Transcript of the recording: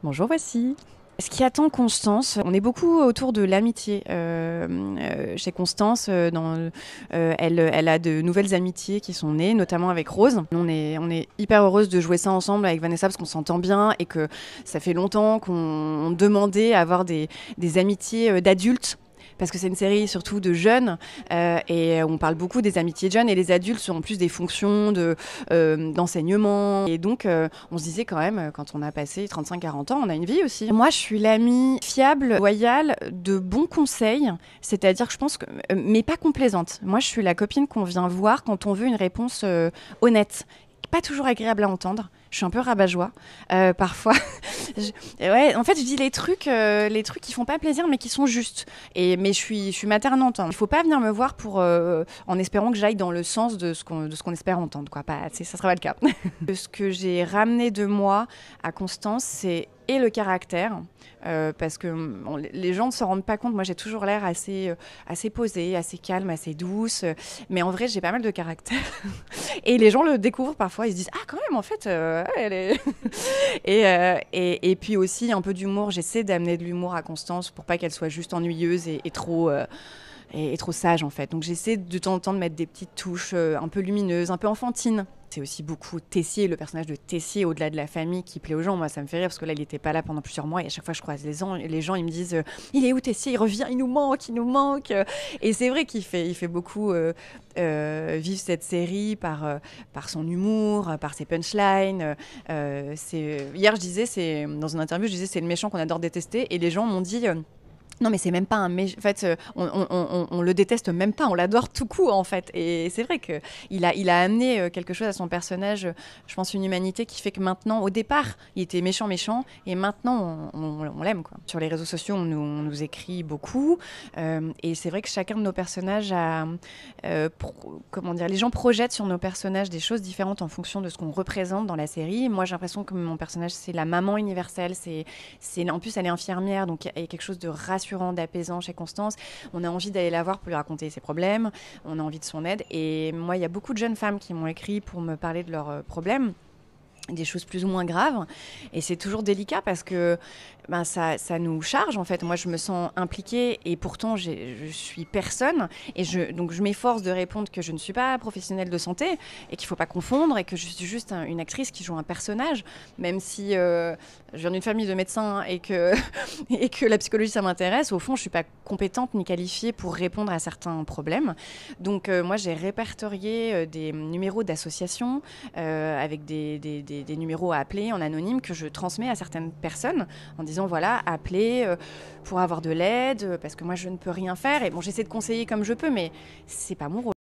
Bonjour, voici. Ce qui attend Constance, on est beaucoup autour de l'amitié. Chez Constance, elle a de nouvelles amitiés qui sont nées, notamment avec Rose. On est hyper heureuse de jouer ça ensemble avec Vanessa parce qu'on s'entend bien et que ça fait longtemps qu'on demandait à avoir des amitiés d'adultes. Parce que c'est une série surtout de jeunes et on parle beaucoup des amitiés de jeunes et les adultes sont en plus des fonctions d'enseignement. Et donc on se disait quand même, quand on a passé 35-40 ans, on a une vie aussi. Moi je suis l'amie fiable, loyale, de bons conseils, c'est-à-dire que je pense que, mais pas complaisante. Moi je suis la copine qu'on vient voir quand on veut une réponse honnête. Pas toujours agréable à entendre. Je suis un peu rabat-joie parfois. Ouais, en fait, je dis les trucs qui font pas plaisir, mais qui sont justes. Mais je suis maternante. Hein. Il faut pas venir me voir en espérant que j'aille dans le sens de ce qu'on espère entendre, quoi. Pas, ça sera pas le cas. Ce que j'ai ramené de moi à Constance, c'est et le caractère, parce que les gens ne se rendent pas compte. Moi, j'ai toujours l'air assez posée, assez calme, assez douce, mais en vrai, j'ai pas mal de caractère. Et les gens le découvrent parfois, ils se disent « Ah, quand même, en fait, elle est… » et puis aussi, un peu d'humour. J'essaie d'amener de l'humour à Constance pour pas qu'elle soit juste ennuyeuse et trop sage, en fait. Donc, j'essaie de temps en temps de mettre des petites touches un peu lumineuses, un peu enfantines. C'est aussi beaucoup Tessier, le personnage de Tessier, au-delà de la famille, qui plaît aux gens. Moi, ça me fait rire parce que là, il n'était pas là pendant plusieurs mois et à chaque fois que je croise les gens, ils me disent il est où Tessier? Il revient, il nous manque, il nous manque. Et c'est vrai qu'il fait beaucoup vivre cette série par son humour, par ses punchlines. Hier, dans une interview, je disais c'est le méchant qu'on adore détester et les gens m'ont dit non, mais c'est même pas un méchant. En fait, on le déteste même pas, on l'adore tout court, en fait. Et c'est vrai qu'il a amené quelque chose à son personnage, je pense une humanité qui fait que maintenant, au départ, il était méchant, et maintenant, on l'aime, quoi. Sur les réseaux sociaux, on nous écrit beaucoup. Et c'est vrai que chacun de nos personnages comment dire, les gens projettent sur nos personnages des choses différentes en fonction de ce qu'on représente dans la série. Moi, j'ai l'impression que mon personnage, c'est la maman universelle. En plus, elle est infirmière, donc il y a quelque chose de rassurant, d'apaisant chez Constance. On a envie d'aller la voir pour lui raconter ses problèmes, on a envie de son aide. Et moi, il y a beaucoup de jeunes femmes qui m'ont écrit pour me parler de leurs problèmes, des choses plus ou moins graves. Et c'est toujours délicat parce que ça nous charge, en fait. Moi, je me sens impliquée et pourtant, je suis personne. Donc, je m'efforce de répondre que je ne suis pas professionnelle de santé et qu'il ne faut pas confondre et que je suis juste une actrice qui joue un personnage, même si je viens d'une famille de médecins et que, et que la psychologie, ça m'intéresse. Au fond, je ne suis pas compétente ni qualifiée pour répondre à certains problèmes. Donc, moi, j'ai répertorié des numéros d'associations avec des numéros à appeler en anonyme que je transmets à certaines personnes en disant voilà, appelez pour avoir de l'aide parce que moi je ne peux rien faire et bon, j'essaie de conseiller comme je peux mais c'est pas mon rôle.